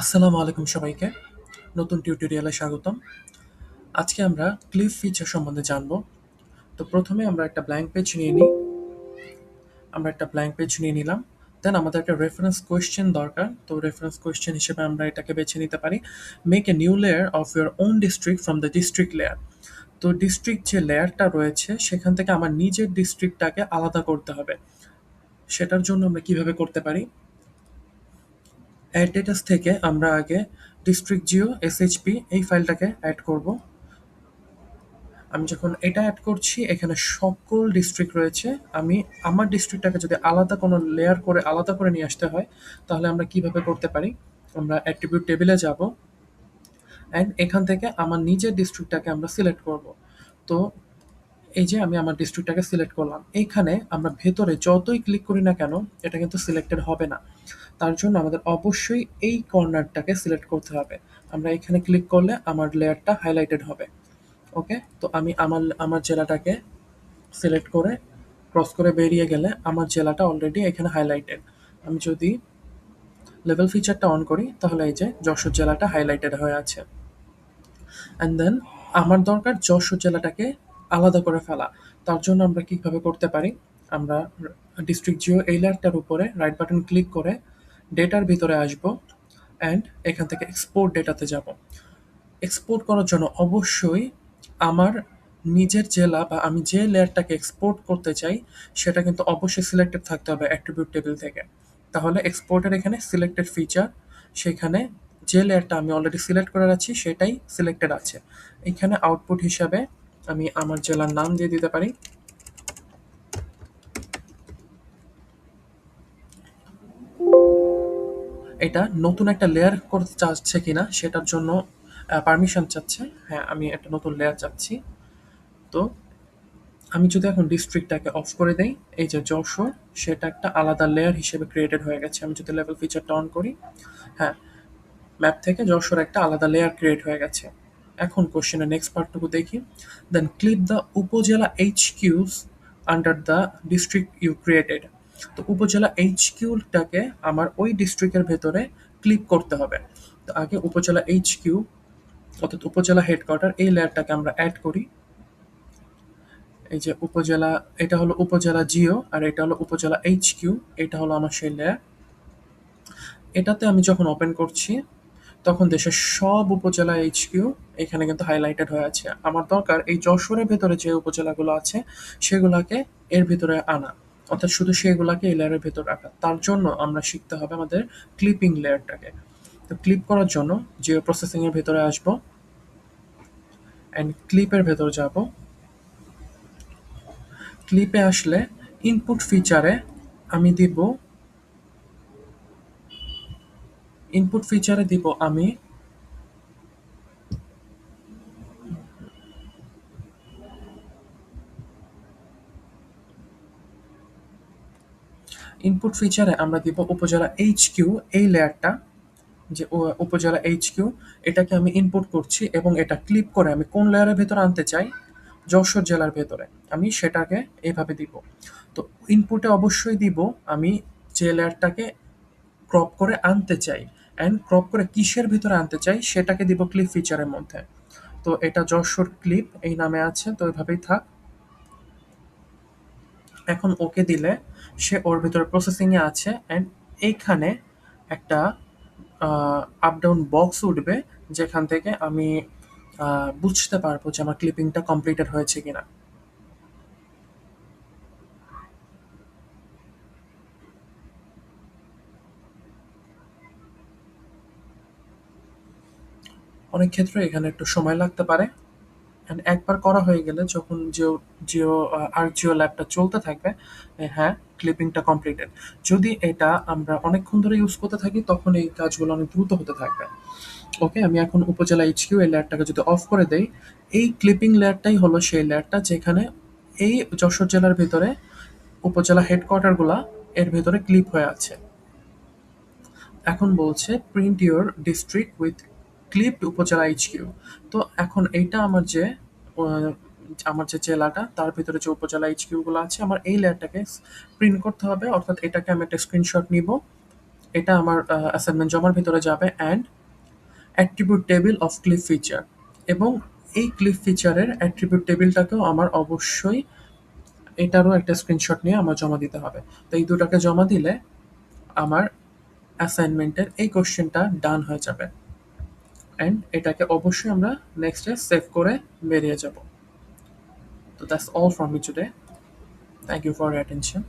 আসসালামু আলাইকুম সবাইকে। নতুন টিউটোরিয়ালে স্বাগতম। আজকে আমরা ক্লিপ ফিচার সম্বন্ধে জানব। তো প্রথমে আমরা একটা ব্ল্যাঙ্ক পেজ নিয়ে নিই। আমরা একটা ব্ল্যাঙ্ক পেজ নিয়ে নিলাম। দেন আমাদের একটা রেফারেন্স কোয়েশ্চেন দরকার। তো রেফারেন্স কোয়েশ্চেন হিসেবে আমরা এটাকে বেছে নিতে পারি। Make a new layer of your own district from the district layer. তো ডিস্ট্রিক্ট যে লেয়ারটা রয়েছে সেখান থেকে আমার নিজের ডিস্ট্রিক্টটাকে আলাদা করতে হবে। সেটার জন্য আমরা কিভাবে করতে পারি? অ্যাড ডেটাস থেকে আমরা আগে ডিস্ট্রিক্ট জিও এসএইচপি এই ফাইলটাকে অ্যাড করব। আমি যখন এটা অ্যাড করছি এখানে সকল ডিস্ট্রিক্ট রয়েছে। আমি আমার ডিস্ট্রিক্টটাকে যদি আলাদা কোনো লেয়ার করে আলাদা করে নিয়ে আসতে হয় তাহলে আমরা কিভাবে করতে পারি? আমরা অ্যাট্রিবিউট টেবিলে যাব অ্যান্ড এখান থেকে আমার নিজের ডিস্ট্রিক্টটাকে আমরা সিলেক্ট করব। তো এই যে আমি আমার ডিস্ট্রিক্টটাকে সিলেক্ট করলাম। এইখানে আমরা ভেতরে যতই ক্লিক করি না কেন এটা কিন্তু সিলেক্টেড হবে না। তার জন্য আমাদের অবশ্যই এই কর্নারটাকে সিলেক্ট করতে হবে। আমরা এখানে ক্লিক করলে আমার লেয়ারটা হাইলাইটেড হবে। ওকে, তো আমি আমার জেলাটাকে সিলেক্ট করে ক্রস করে বেরিয়ে গেলে আমার জেলাটা অলরেডি এখানে হাইলাইটেড। আমি যদি লেভেল ফিচারটা অন করি তাহলে এই যে যশোর জেলাটা হাইলাইটেড হয়ে আছে। অ্যান্ড দেন আমার দরকার যশোর জেলাটাকে আলাদা করে ফেলা। তার জন্য আমরা কীভাবে করতে পারি? আমরা ডিস্ট্রিক্ট জিও এই লেয়ারটার উপরে রাইট বাটন ক্লিক করে ডেটার ভিতরে আসব অ্যান্ড এখান থেকে এক্সপোর্ট ডেটাতে যাব। এক্সপোর্ট করার জন্য অবশ্যই আমার নিজের জেলা বা আমি যে লেয়ারটাকে এক্সপোর্ট করতে চাই সেটা কিন্তু অবশ্যই সিলেক্টেড থাকতে হবে অ্যাট্রিবিউট টেবিল থেকে। তাহলে এক্সপোর্টের এখানে সিলেক্টেড ফিচার, সেখানে যে লেয়ারটা আমি অলরেডি সিলেক্ট করে রাখছি সেটাই সিলেক্টেড আছে। এখানে আউটপুট হিসাবে আমি আমার জেলার নাম দিয়ে দিতে পারি। এটা নতুন একটা লেয়ার করতে চাচ্ছে কিনা সেটার জন্য পারমিশন চাচ্ছে। হ্যাঁ, আমি একটা নতুন লেয়ার চাচ্ছি। তো আমি যদি এখন ডিস্ট্রিক্টটাকে অফ করে দেই, এই যে যশোর সেটা একটা আলাদা লেয়ার হিসেবে ক্রিয়েটেড হয়ে গেছে। আমি যদি লেভেল ফিচারটা অন করি, হ্যাঁ, ম্যাপ থেকে যশোর একটা আলাদা লেয়ার ক্রিয়েট হয়ে গেছে। এখন কোশ্চেনের নেক্সট পার্টটুকু দেখি। Then clip the upazila H Qs under the district you created. তো উপজেলা এইচ কিউটাকে আমার ওই ডিস্ট্রিক্টের ভেতরে ক্লিপ করতে হবে। তো আগে উপজেলা এইচ কিউ অর্থাৎ উপজেলা হেডকোয়ার্টার এই লেয়ারটাকে আমরা অ্যাড করি। এই যে উপজেলা, এটা হলো উপজেলা জিও আর এটা হলো উপজেলা এইচ কিউ। এটা হলো আমার সেই লেয়ার। এটাতে আমি যখন ওপেন করছি তখন দেশের সব উপজেলা এইচ কিউ এখানে কিন্তু হাইলাইটেড হয়ে আছে। আমার দরকার এই যশোরের ভেতরে যে উপজেলাগুলো আছে সেগুলাকে এর ভিতরে আনা, অর্থাৎ শুধু সেগুলাকে এই লেয়ারের ভেতর রাখা। তার জন্য আমরা শিখতে হবে আমাদের ক্লিপিং লেয়ারটাকে। তো ক্লিপ করার জন্য জিও প্রসেসিং এর ভেতরে আসবো অ্যান্ড ক্লিপের ভেতর যাব। ক্লিপে আসলে ইনপুট ফিচারে আমি দিব ইনপুট ফিচারে দিব আমি ইনপুট ফিচারে আমরা দিব উপজেলা এইচ কিউ এই লেয়ারটা, যে উপজেলা এইচ কিউ এটাকে আমি ইনপুট করছি এবং এটা ক্লিপ করে আমি কোন লেয়ারের ভেতরে আনতে চাই, যশোর জেলার ভেতরে আমি সেটাকে এইভাবে দিব। তো ইনপুটে অবশ্যই দিব আমি যে লেয়ারটাকে ক্রপ করে আনতে চাই অ্যান্ড ক্রপ করে কিসের ভিতরে আনতে চাই সেটাকে দিব ক্লিপ ফিচারের মধ্যে। তো এটা যশোর ক্লিপ এই নামে আছে, তো ওইভাবেই থাক। এখন ওকে দিলে সে ওর ভিতরে প্রসেসিংয়ে আছে অ্যান্ড এইখানে একটা আপ ডাউন বক্স উঠবে যেখান থেকে আমি বুঝতে পারবো যে আমার ক্লিপিংটা কমপ্লিটেড হয়েছে কিনা। অনেক ক্ষেত্রে এখানে একটু সময় লাগতে পারে। অ্যান্ড একবার করা হয়ে গেলে যখন জিও জিও ল্যাবটা চলতে থাকবে, হ্যাঁ, ক্লিপিংটা কমপ্লিটেড। যদি এটা আমরা অনেকক্ষণ ধরে ইউজ করতে থাকি তখন এই কাজগুলো অনেক দ্রুত হতে থাকবে। ওকে, আমি এখন উপজেলা এইচকিউ এই লেয়ারটাকে যদি অফ করে দেই, এই ক্লিপিং লেয়ারটাই হলো সেই লেয়ারটা যেখানে এই যশোর জেলার ভিতরে উপজেলা হেডকোয়ার্টারগুলা এর ভেতরে ক্লিপ হয়ে আছে। এখন বলছে print your district with clipped উপজেলা এইচকিউ। তো এখন এইটা আহ, আমার যে জেলাটা তার ভিতরে যে উপজেলা এইচকিউ গুলো আছে আমার এই লেয়ারটাকে প্রিন্ট করতে হবে, অর্থাৎ এটাকে আমি একটা স্ক্রিনশট নিব, এটা আমার অ্যাসাইনমেন্ট জমার ভিতরে যাবে and attribute table of clip feature, এবং এই ক্লিপ ফিচারের অ্যাট্রিবিউট টেবিলটাকেও আমার অবশ্যই এটারও একটা স্ক্রিনশট নিয়ে আমার জমা দিতে হবে। তো এই দুটাকে জমা দিলে আমার অ্যাসাইনমেন্টের এই কোশ্চেনটা ডান হয়ে যাবে, অ্যান্ড এটাকে অবশ্যই আমরা নেক্সটে সেভ করে বেরিয়ে যাব। তো that's all from me today. Thank you for your attention.